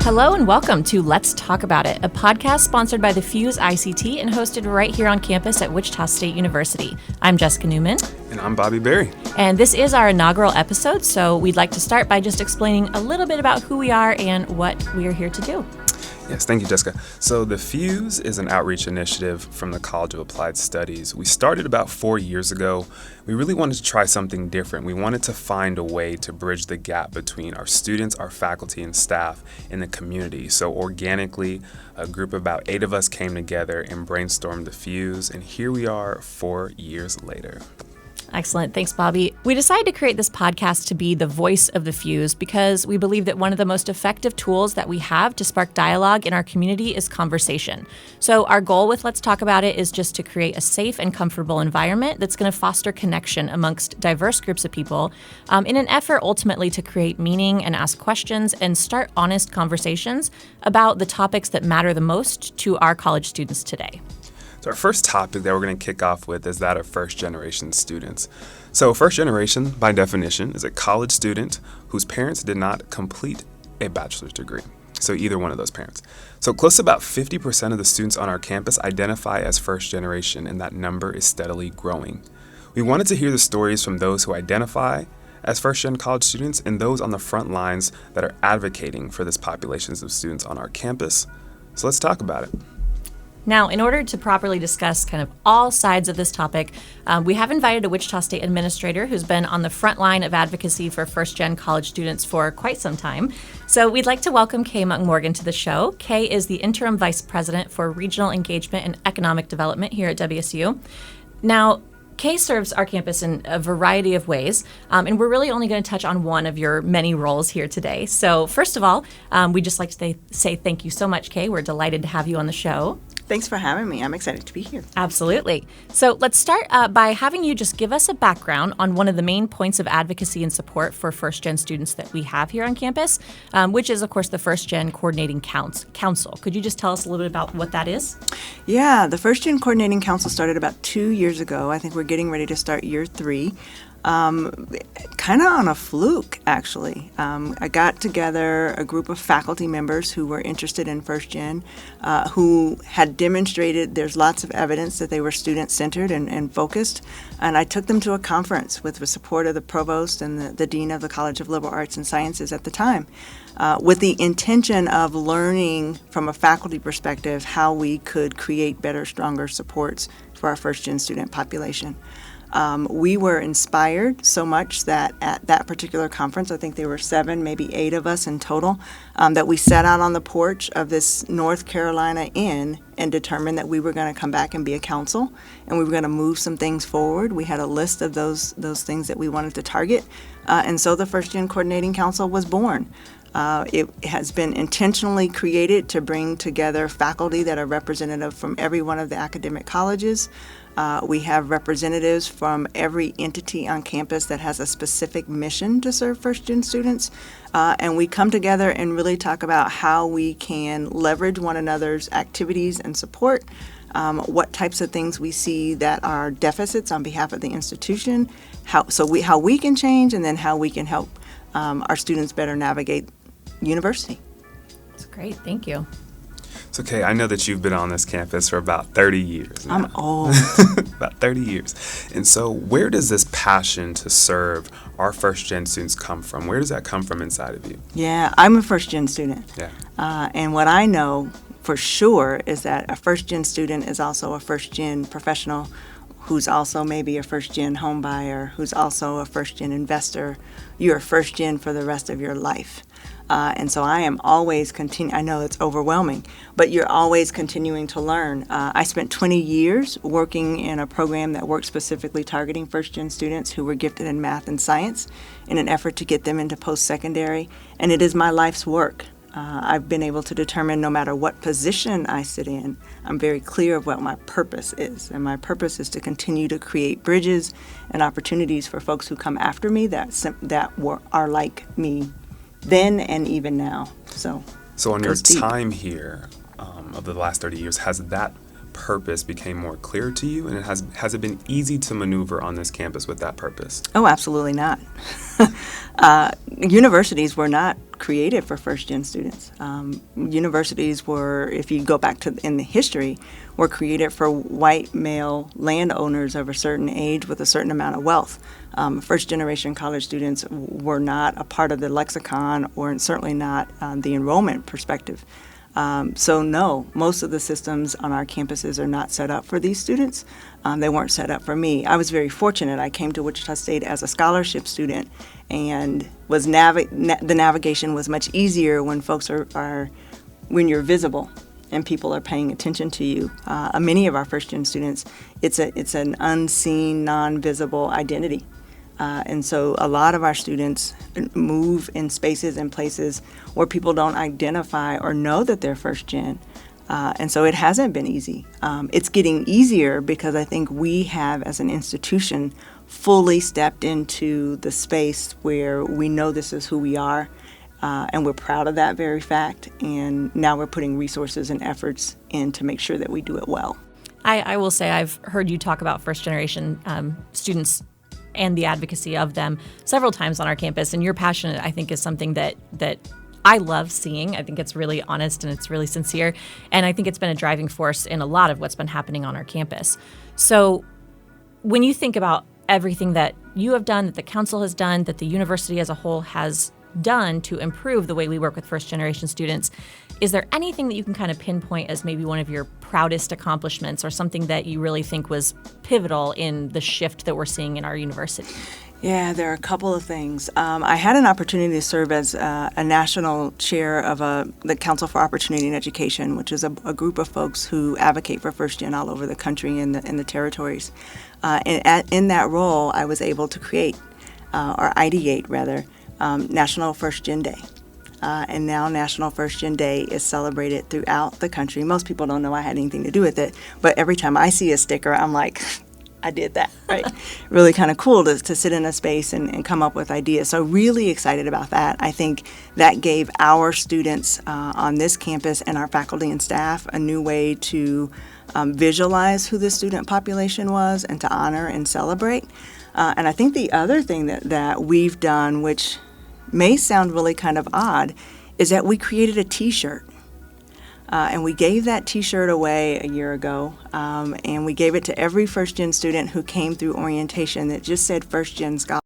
Hello and welcome to Let's Talk About It, a podcast sponsored by the FUSE ICT and hosted right here on campus at Wichita State University. I'm Jessica Newman. And I'm Bobby Berry. And this is our inaugural episode, so we'd like to start by just explaining a little bit about who we are and what we are here to do. Yes, thank you, Jessica. So the FUSE is an outreach initiative from the College of Applied Studies. We started about 4 years ago. We really wanted to try something different. We wanted to find a way to bridge the gap between our students, our faculty, and staff in the community. So organically, a group of about 8 of us came together and brainstormed the FUSE, and here we are 4 years later. Excellent. Thanks, Bobby. We decided to create this podcast to be the voice of the FUSE because we believe that one of the most effective tools that we have to spark dialogue in our community is conversation. So our goal with Let's Talk About It is just to create a safe and comfortable environment that's going to foster connection amongst diverse groups of people in an effort ultimately to create meaning and ask questions and start honest conversations about the topics that matter the most to our college students today. So our first topic that we're going to kick off with is that of first-generation students. So first generation, by definition, is a college student whose parents did not complete a bachelor's degree. So either one of those parents. So close to about 50% of the students on our campus identify as first generation, and that number is steadily growing. We wanted to hear the stories from those who identify as first-gen college students and those on the front lines that are advocating for this populations of students on our campus. So let's talk about it. Now, in order to properly discuss kind of all sides of this topic, we have invited a Wichita State administrator who's been on the front line of advocacy for first-gen college students for quite some time. So we'd like to welcome Kaye Monk-Morgan to the show. Kaye is the Interim Vice President for Regional Engagement and Economic Development here at WSU. Now, Kaye serves our campus in a variety of ways, and we're really only going to touch on one of your many roles here today. So first of all, we'd just like to say thank you so much, Kaye. We're delighted to have you on the show. Thanks for having me. I'm excited to be here. Absolutely. So let's start by having you just give us a background on one of the main points of advocacy and support for first-gen students that we have here on campus, which is, of course, the First-Gen Coordinating Council. Could you just tell us a little bit about what that is? Yeah, the First-Gen Coordinating Council started about 2 years ago. I think we're getting ready to start year 3. Kind of on a fluke, actually. I got together a group of faculty members who were interested in First Gen, who had demonstrated there's lots of evidence that they were student-centered and focused, and I took them to a conference with the support of the provost and the dean of the College of Liberal Arts and Sciences at the time, with the intention of learning from a faculty perspective how we could create better, stronger supports for our First Gen student population. We were inspired so much that at that particular conference, I think there were 7, maybe 8 of us in total, that we sat out on the porch of this North Carolina inn and determined that we were going to come back and be a council, and we were going to move some things forward. We had a list of those things that we wanted to target, and so the First Gen Coordinating Council was born. It has been intentionally created to bring together faculty that are representative from every one of the academic colleges. We have representatives from every entity on campus that has a specific mission to serve first-gen students. And we come together and really talk about how we can leverage one another's activities and support, what types of things we see that are deficits on behalf of the institution, how we can change, and then how we can help our students better navigate university. That's great. Thank you. So, Kaye, I know that you've been on this campus for about 30 years now. I'm old. About 30 years. And so where does this passion to serve our first-gen students come from? Where does that come from inside of you? Yeah, I'm a first-gen student. Yeah. And what I know for sure is that a first-gen student is also a first-gen professional who's also maybe a first-gen home buyer, who's also a first-gen investor. You're a first-gen for the rest of your life. And so I am always I know it's overwhelming, but you're always continuing to learn. I spent 20 years working in a program that worked specifically targeting first-gen students who were gifted in math and science in an effort to get them into post-secondary, and it is my life's work. I've been able to determine no matter what position I sit in, I'm very clear of what my purpose is. And my purpose is to continue to create bridges and opportunities for folks who come after me that are like me then and even now. So on your time here of the last 30 years, has that purpose became more clear to you, and has it been easy to maneuver on this campus with that purpose? Oh, absolutely not. Universities were not created for first-gen students. Universities were, if you go back to in the history, were created for white male landowners of a certain age with a certain amount of wealth. First-generation college students were not a part of the lexicon, or certainly not the enrollment perspective. So no, most of the systems on our campuses are not set up for these students. They weren't set up for me. I was very fortunate. I came to Wichita State as a scholarship student, and was the navigation was much easier when folks when you're visible and people are paying attention to you. Many of our first-gen students, it's an unseen, non-visible identity. And so a lot of our students move in spaces and places where people don't identify or know that they're first gen. And so it hasn't been easy. It's getting easier because I think we have, as an institution, fully stepped into the space where we know this is who we are, and we're proud of that very fact. And now we're putting resources and efforts in to make sure that we do it well. I will say I've heard you talk about first generation students and the advocacy of them several times on our campus, and your passion, I think, is something that I love seeing. I think it's really honest and it's really sincere, and I think it's been a driving force in a lot of what's been happening on our campus. So when you think about everything that you have done, that the council has done, that the university as a whole has done to improve the way we work with first generation students, is there anything that you can kind of pinpoint as maybe one of your proudest accomplishments, or something that you really think was pivotal in the shift that we're seeing in our university? Yeah, there are a couple of things. I had an opportunity to serve as a national chair of the Council for Opportunity in Education, which is a group of folks who advocate for first gen all over the country and in the territories. In that role, I was able to create, or ideate rather, National First Gen Day. And now National First Gen Day is celebrated throughout the country. Most people don't know I had anything to do with it, but every time I see a sticker, I'm like, I did that, right? Really kind of cool to sit in a space and come up with ideas. So really excited about that. I think that gave our students on this campus and our faculty and staff a new way to visualize who the student population was and to honor and celebrate. And I think the other thing that we've done, which may sound really kind of odd, is that we created a T-shirt. And we gave that T-shirt away a year ago, and we gave it to every first-gen student who came through orientation that just said first-gen scholar.